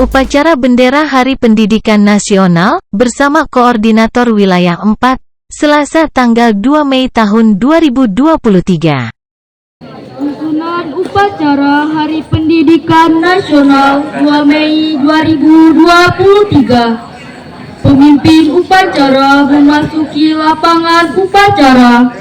Upacara Bendera Hari Pendidikan Nasional, bersama Koordinator Wilayah 4, Selasa tanggal 2 Mei tahun 2023. Susunan upacara Hari Pendidikan Nasional 2 Mei 2023. Pemimpin upacara memasuki lapangan upacara.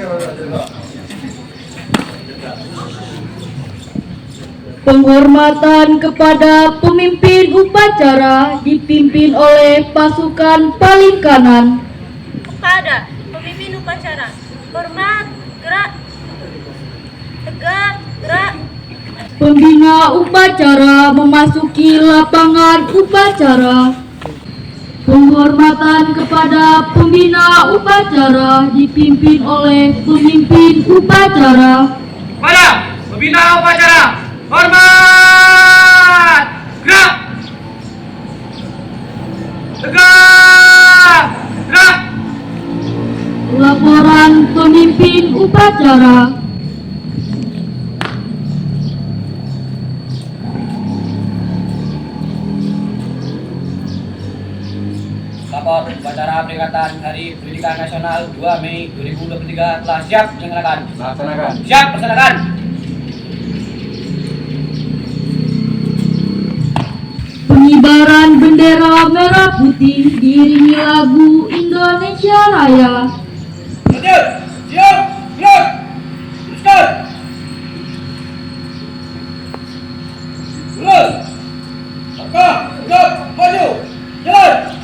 Penghormatan kepada pemimpin upacara dipimpin oleh pasukan paling kanan. Kepada pemimpin upacara, hormat, gerak, tegak, gerak. Pembina upacara memasuki lapangan upacara. Penghormatan kepada pembina upacara dipimpin oleh pemimpin upacara. Pada pembina upacara, hormat, gerak, tegak, gerak. Laporan pemimpin upacara. Lapor upacara peringatan Hari Pendidikan Nasional 2 Mei 2023 telah siap dilaksanakan. Siap laksanakan. Pengibaran bendera merah putih diiringi lagu Indonesia Raya. Siap, siap, siap. Teruskan. Lurus. Langkah, tegak, maju. Jalan.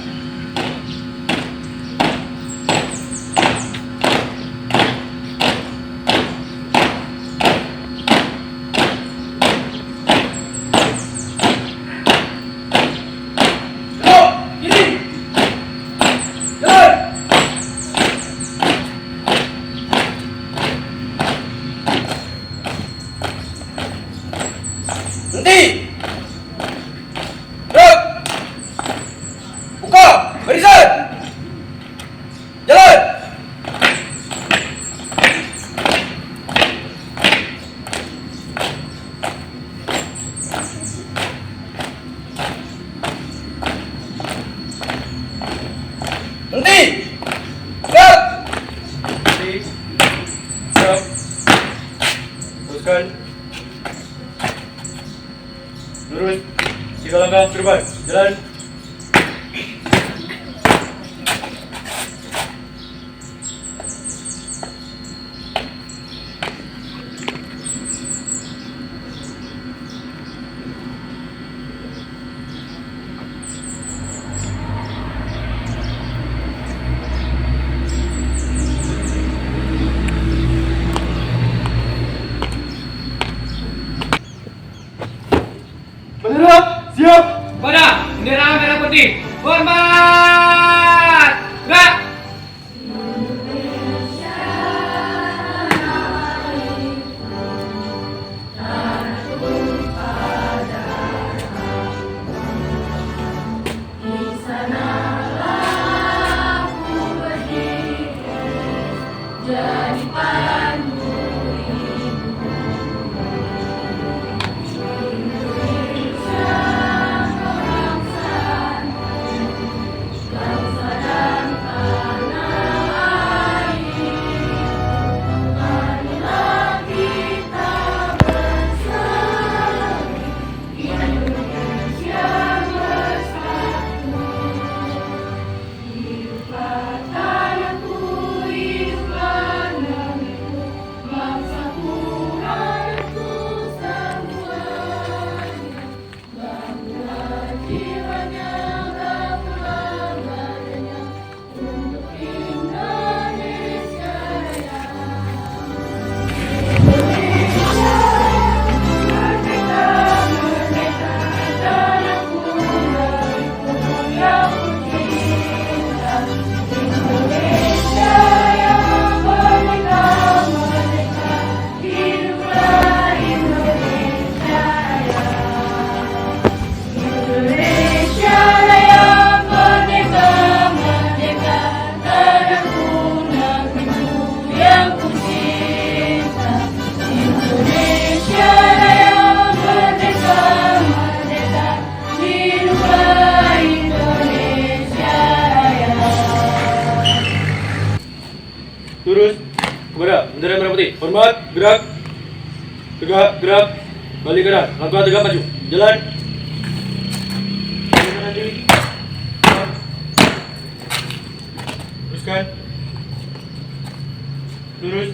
Berhenti. Gerak. Buka barisan. Jalan. Berhenti. Gerak. Berhenti. Gerak. Teruskan. Lurus, 3 langkah ke depan, jalan. Bendera siap. Pada bendera merah putih, hormat, gerak. Hormat, gerak. Tegak, gerak. Balik kanan. Langkah tegak maju. Jalan. Kanan kiri. Teruskan. Lurus.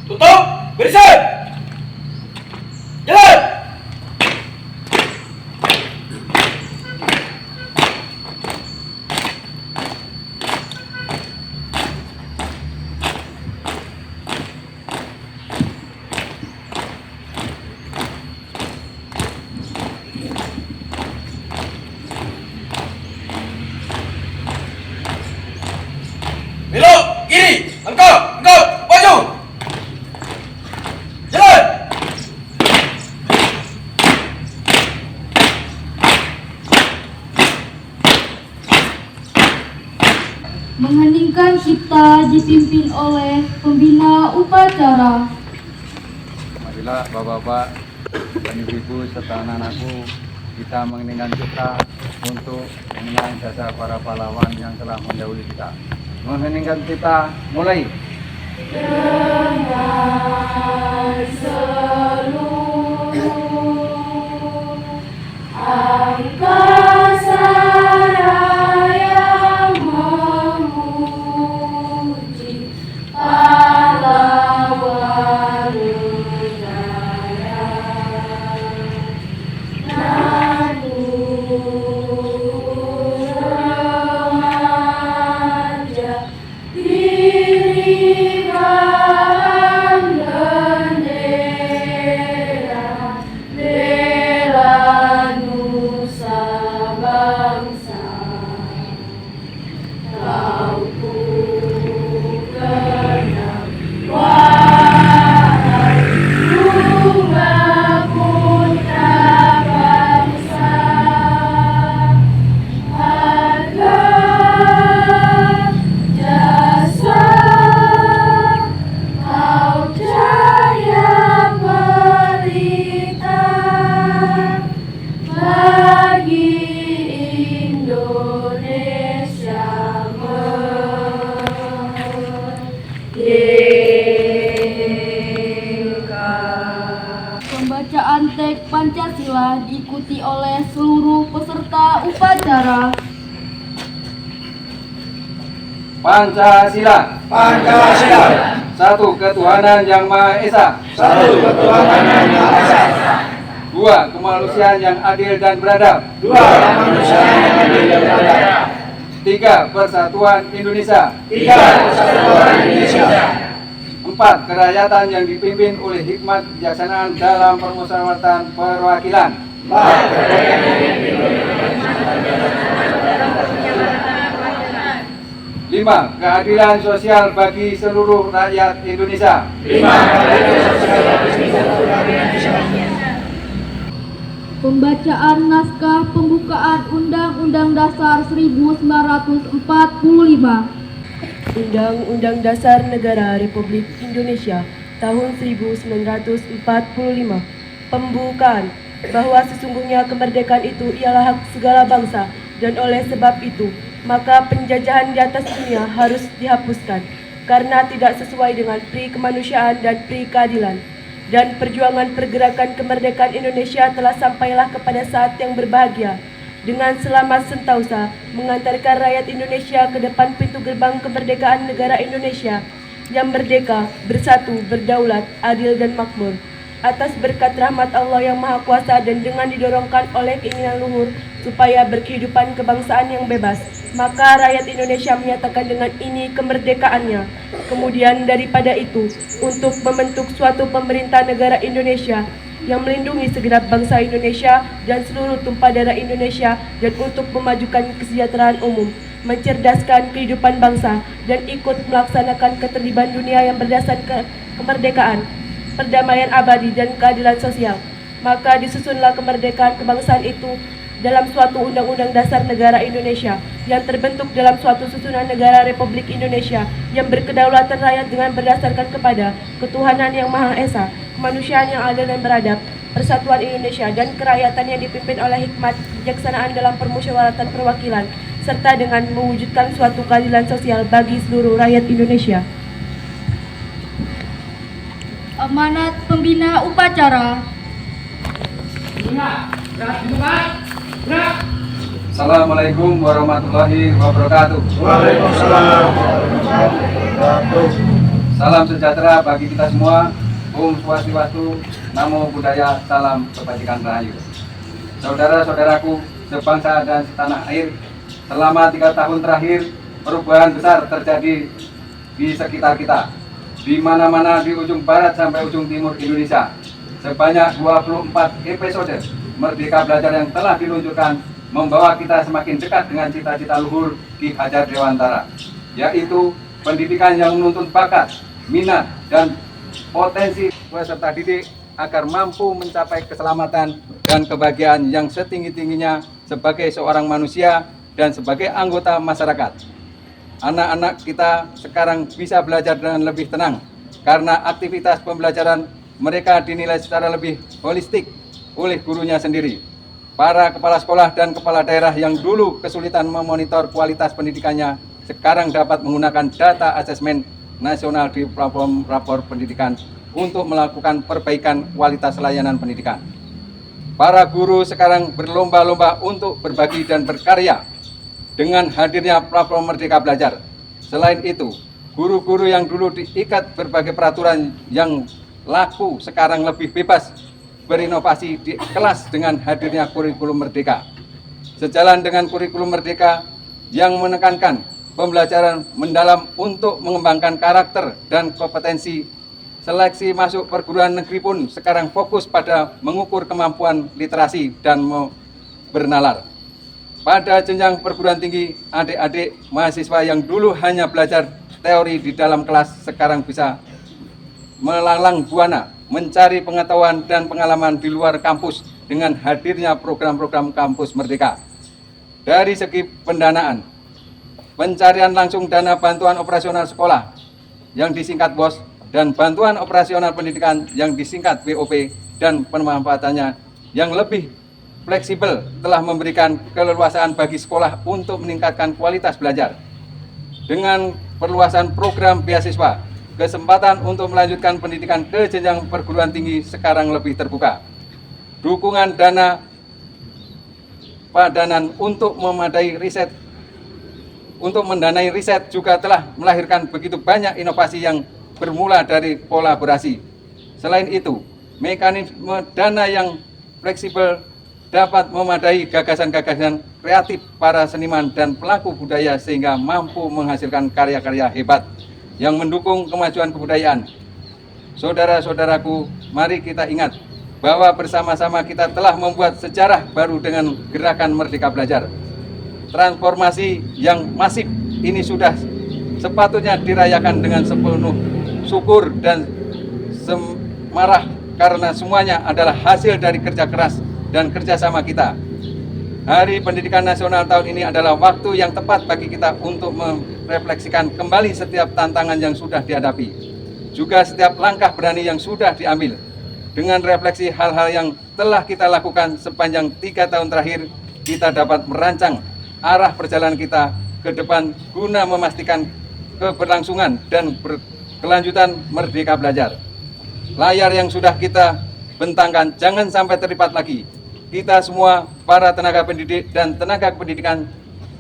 Tutup. Barisan. Jalan. Belok, kiri, langkah, maju. Jalan. Mengheningkan cipta dipimpin oleh pembina upacara. Marilah Bapak-bapak dan Ibu-ibu serta anak-anakku, kita mengeningkan cipta untuk mengenang jasa para pahlawan yang telah mendahului kita. Mengheningkan cipta, mulai. Pembacaan teks Pancasila diikuti oleh seluruh peserta upacara. Pancasila. Pancasila. Satu, ketuhanan yang Maha Esa. Satu ketuhanan yang Maha Esa. Dua, kemanusiaan yang adil dan beradab. Dua, kemanusiaan yang adil dan beradab. Tiga, persatuan Indonesia. Tiga, persatuan Indonesia. Empat, kerakyatan yang dipimpin oleh hikmat kebijaksanaan dalam permusyawaratan perwakilan. Empat, kerakyatan yang dipimpin oleh Lima, keadilan sosial bagi seluruh rakyat Indonesia. lima, keadilan sosial bagi seluruh rakyat Indonesia. Pembacaan naskah pembukaan Undang-Undang Dasar 1945. Undang-Undang Dasar Negara Republik Indonesia tahun 1945. Pembukaan bahwa sesungguhnya kemerdekaan itu ialah hak segala bangsa, dan oleh sebab itu maka penjajahan di atas dunia harus dihapuskan karena tidak sesuai dengan pri kemanusiaan dan pri keadilan. Dan perjuangan pergerakan kemerdekaan Indonesia telah sampailah kepada saat yang berbahagia, dengan selamat sentausa mengantarkan rakyat Indonesia ke depan pintu gerbang kemerdekaan negara Indonesia yang merdeka, bersatu, berdaulat, adil dan makmur. Atas berkat rahmat Allah yang Maha Kuasa dan dengan didorongkan oleh keinginan luhur supaya berkehidupan kebangsaan yang bebas, maka rakyat Indonesia menyatakan dengan ini kemerdekaannya. Kemudian daripada itu, untuk membentuk suatu pemerintah negara Indonesia yang melindungi segenap bangsa Indonesia dan seluruh tumpah darah Indonesia, dan untuk memajukan kesejahteraan umum, mencerdaskan kehidupan bangsa, dan ikut melaksanakan ketertiban dunia yang berdasarkan kemerdekaan, perdamaian abadi dan keadilan sosial. Maka disusunlah kemerdekaan kebangsaan itu dalam suatu Undang-Undang Dasar Negara Indonesia yang terbentuk dalam suatu susunan negara Republik Indonesia yang berkedaulatan rakyat dengan berdasarkan kepada ketuhanan yang Maha Esa, kemanusiaan yang adil dan beradab, persatuan Indonesia, dan kerakyatan yang dipimpin oleh hikmat kebijaksanaan dalam permusyawaratan perwakilan, serta dengan mewujudkan suatu keadilan sosial bagi seluruh rakyat Indonesia. Amanat pembina upacara. Assalamualaikum warahmatullahi wabarakatuh. Salam sejahtera bagi kita semua. Om Swastiastu, Namo Buddhaya, salam kebajikan rahayu. Saudara-saudaraku sebangsa dan setanah air, selama 3 tahun terakhir perubahan besar terjadi di sekitar kita. Di mana-mana di ujung barat sampai ujung timur Indonesia, sebanyak 24 episode Merdeka Belajar yang telah diluncurkan membawa kita semakin dekat dengan cita-cita luhur Ki Hajar Dewantara, yaitu pendidikan yang menuntun bakat, minat, dan potensi peserta didik agar mampu mencapai keselamatan dan kebahagiaan yang setinggi-tingginya sebagai seorang manusia dan sebagai anggota masyarakat. Anak-anak kita sekarang bisa belajar dengan lebih tenang karena aktivitas pembelajaran mereka dinilai secara lebih holistik oleh gurunya sendiri. Para kepala sekolah dan kepala daerah yang dulu kesulitan memonitor kualitas pendidikannya sekarang dapat menggunakan data asesmen nasional di platform rapor pendidikan untuk melakukan perbaikan kualitas layanan pendidikan. Para guru sekarang berlomba-lomba untuk berbagi dan berkarya dengan hadirnya platform Merdeka Belajar. Selain itu, guru-guru yang dulu diikat berbagai peraturan yang laku sekarang lebih bebas berinovasi di kelas dengan hadirnya kurikulum Merdeka. Sejalan dengan kurikulum Merdeka yang menekankan pembelajaran mendalam untuk mengembangkan karakter dan kompetensi, seleksi masuk perguruan negeri pun sekarang fokus pada mengukur kemampuan literasi dan bernalar. Pada jenjang perguruan tinggi, adik-adik mahasiswa yang dulu hanya belajar teori di dalam kelas sekarang bisa melalang buana mencari pengetahuan dan pengalaman di luar kampus dengan hadirnya program-program kampus Merdeka. Dari segi pendanaan, pencarian langsung dana bantuan operasional sekolah yang disingkat BOS dan bantuan operasional pendidikan yang disingkat BOP dan pemanfaatannya yang lebih fleksibel telah memberikan keleluasaan bagi sekolah untuk meningkatkan kualitas belajar. Dengan perluasan program beasiswa, kesempatan untuk melanjutkan pendidikan ke jenjang perguruan tinggi sekarang lebih terbuka. Dukungan dana padanan untuk mendanai riset juga telah melahirkan begitu banyak inovasi yang bermula dari kolaborasi. Selain itu, mekanisme dana yang fleksibel dapat memadai gagasan-gagasan kreatif para seniman dan pelaku budaya sehingga mampu menghasilkan karya-karya hebat yang mendukung kemajuan kebudayaan. Saudara-saudaraku, mari kita ingat bahwa bersama-sama kita telah membuat sejarah baru dengan gerakan Merdeka Belajar. Transformasi yang masif ini sudah sepatutnya dirayakan dengan sepenuh syukur dan semarah karena semuanya adalah hasil dari kerja keras dan kerjasama kita. Hari Pendidikan Nasional tahun ini adalah waktu yang tepat bagi kita untuk merefleksikan kembali setiap tantangan yang sudah dihadapi, juga setiap langkah berani yang sudah diambil. Dengan refleksi hal-hal yang telah kita lakukan sepanjang 3 tahun terakhir, kita dapat merancang arah perjalanan kita ke depan guna memastikan keberlangsungan dan berkelanjutan Merdeka Belajar. Layar yang sudah kita bentangkan jangan sampai terlipat lagi. Kita semua, para tenaga pendidik dan tenaga pendidikan,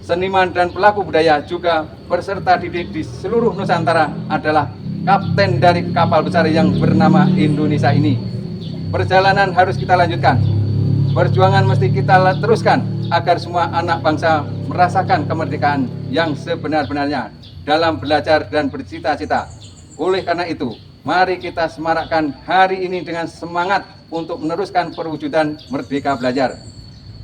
seniman dan pelaku budaya, juga peserta didik di seluruh Nusantara adalah kapten dari kapal besar yang bernama Indonesia ini. Perjalanan harus kita lanjutkan. Perjuangan mesti kita teruskan agar semua anak bangsa merasakan kemerdekaan yang sebenar-benarnya dalam belajar dan bercita-cita. Oleh karena itu, mari kita semarakkan hari ini dengan semangat untuk meneruskan perwujudan Merdeka Belajar.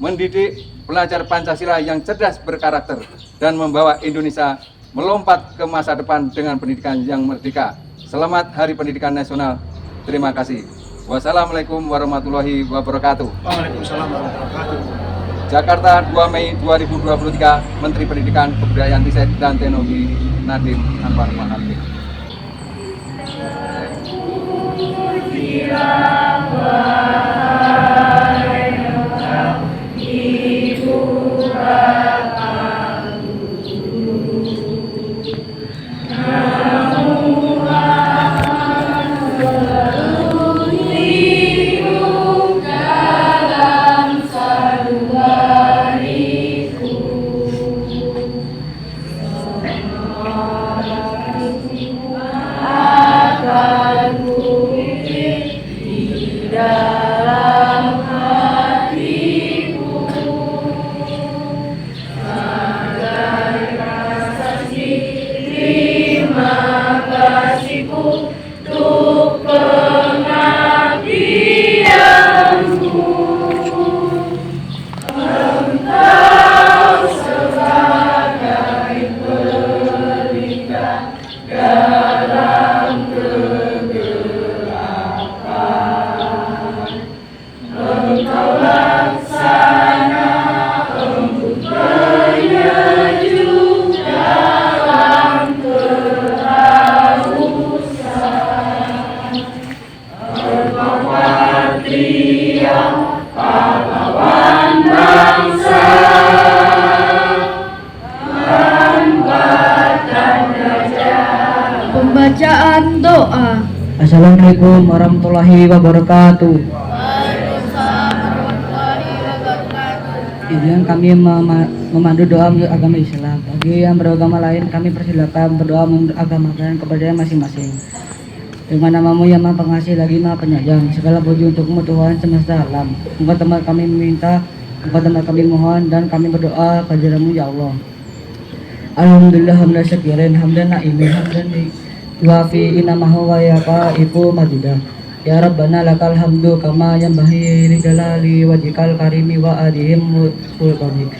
Mendidik pelajar Pancasila yang cerdas berkarakter dan membawa Indonesia melompat ke masa depan dengan pendidikan yang merdeka. Selamat Hari Pendidikan Nasional. Terima kasih. Wassalamualaikum warahmatullahi wabarakatuh. Waalaikumsalam warahmatullahi wabarakatuh. Jakarta, 2 Mei 2023, Menteri Pendidikan, Kebudayaan, Riset, dan Teknologi Nadiem Anwar Makarim. Pembacaan doa. Assalamualaikum warahmatullahi wabarakatuh. Izinkan kami memandu doa menurut agama Islam. Bagi yang beragama lain, kami persilakan berdoa menurut agama kalian kepada masing-masing. Dengan namamu yang maha pengasih lagi maha penyayang, segala puji untukmu Tuhan semesta alam. Engkau tempat kami meminta, engkau tempat kami mohon, dan kami berdoa kehadiranmu ya Allah. Alhamdulillah hamdan syakirin, hamdan na'imin, hamdan wafi inamahu wa yaqaiku majidah. Ya Rabbana lakal hamdu kama yanbaghi li jalali wajhikal karimi wa adhim sultanik.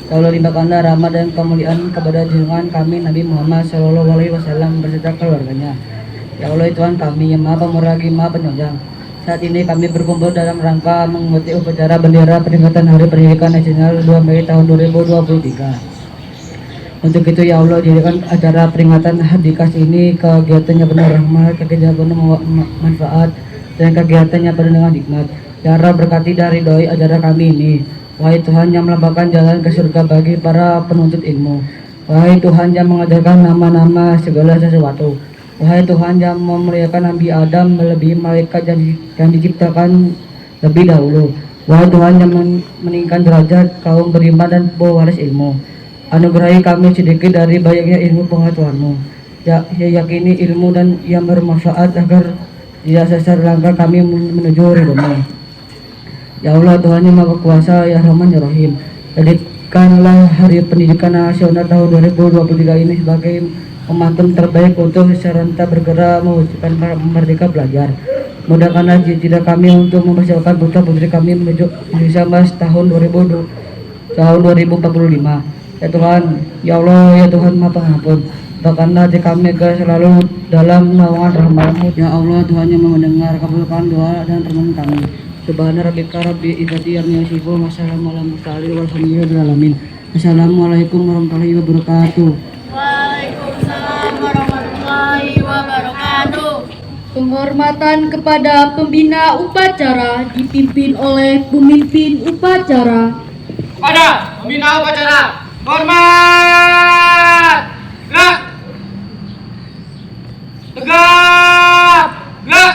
Ya Allah, limpahkanlah rahmat dan kemuliaan kepada junjungan kami Nabi Muhammad SAW beserta keluarganya. Ya Allah Tuhan kami yang maha pemurah lagi maha penyayang. Saat ini kami berkumpul dalam rangka mengikuti upacara bendera peringatan Hari Pendidikan Nasional 2 Mei tahun 2023. Untuk itu ya Allah, jadikan acara peringatan Hadikas ini kegiatannya penuh rahmat, kegiatannya penuh manfaat, dan kegiatannya penuh dengan nikmat. Ya Rabb, berkati dari doi acara kami ini. Wahai Tuhan yang melambangkan jalan ke surga bagi para penuntut ilmu. Wahai Tuhan yang mengajarkan nama-nama segala sesuatu. Wahai Tuhan yang memuliakan Nabi Adam melebihi malaikat yang diciptakan lebih dahulu. Wahai Tuhan yang meninggikan derajat kaum beriman dan pewaris ilmu. Anugerahi kami sedikit dari banyaknya ilmu pengetahuan-Mu. Ya yakini ilmu dan yang bermanfaat agar tidak sesat langkah kami menuju ridho-Mu. Ya Allah Tuhan yang Maha Kuasa, Ya Rahman Ya Rahim. Jadikanlah Hari Pendidikan Nasional tahun 2023 ini sebagai momentum terbaik untuk serentak bergerak mewujudkan merdeka belajar. Mudahkanlah cita-cita kami untuk mempersiapkan putra-putri kami menuju Indonesia Emas tahun 2045. Ya Tuhan, ya Allah, ya Tuhan Maha Pengampun, bahkanlah hati kami agar selalu dalam naungan rahmat-Mu. Ya Allah, Tuhan yang mendengar kabulkan doa dan permohonan kami. Subhana rabbika rabbil izzati amma yasifun, wassalamu ala mursalin walhamdulillahi alamin. Assalamualaikum warahmatullahi wabarakatuh. Waalaikumsalam warahmatullahi wabarakatuh. Penghormatan kepada pembina upacara dipimpin oleh pemimpin upacara. Pada pembina upacara, hormat, gerak, tegap, gerak.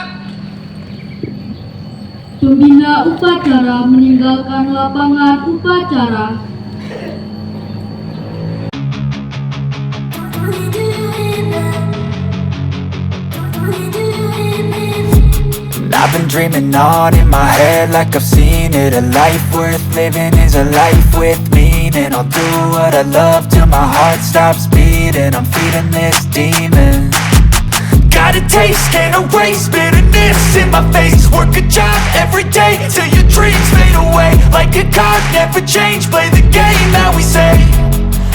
Pembina upacara meninggalkan lapangan upacara. I've been dreaming on in my head like I've seen it. A life worth living is a life with meaning. I'll do what I love till my heart stops beating. I'm feeding this demon. Got a taste, can't erase bitterness in my face. Work a job every day till your dreams fade away. Like a card, never change, play the game that we say.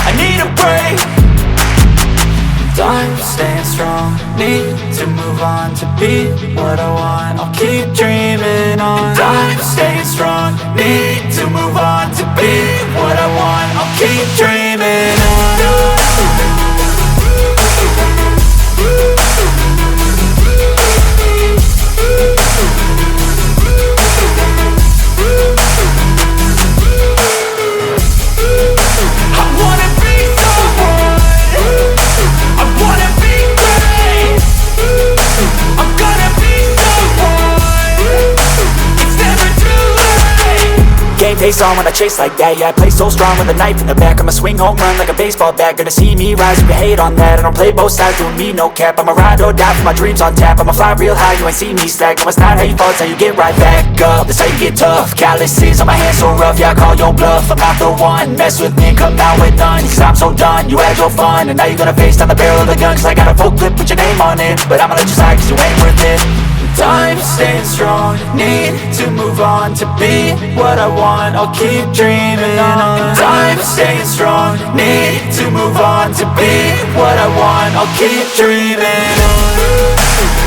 I need a break. I'm staying strong, need to move on to be what I want. I'll keep dreaming on. I'm staying strong, need to move on to be what I want. I'll keep dreaming on. Game face on when I chase like that. Yeah, I play so strong with a knife in the back. I'ma swing home run like a baseball bat. Gonna see me rise, you can hate on that. I don't play both sides, doing me no cap. I'ma ride or die for my dreams on tap. I'ma fly real high, you ain't see me slack. No, it's not how you fall, it's how you get right back up. That's how you get tough. Calluses on my hands so rough, yeah, I call your bluff. I'm not the one, mess with me, come out with none. Cause I'm so done, you had your fun. And now you're gonna face down the barrel of the gun. Cause I got a full clip, put your name on it. But I'ma let you slide cause you ain't worth it. time, staying strong. Need to move on to be what I want. I'll keep dreaming on. Time, staying strong. Need to move on to be what I want. I'll keep dreaming on.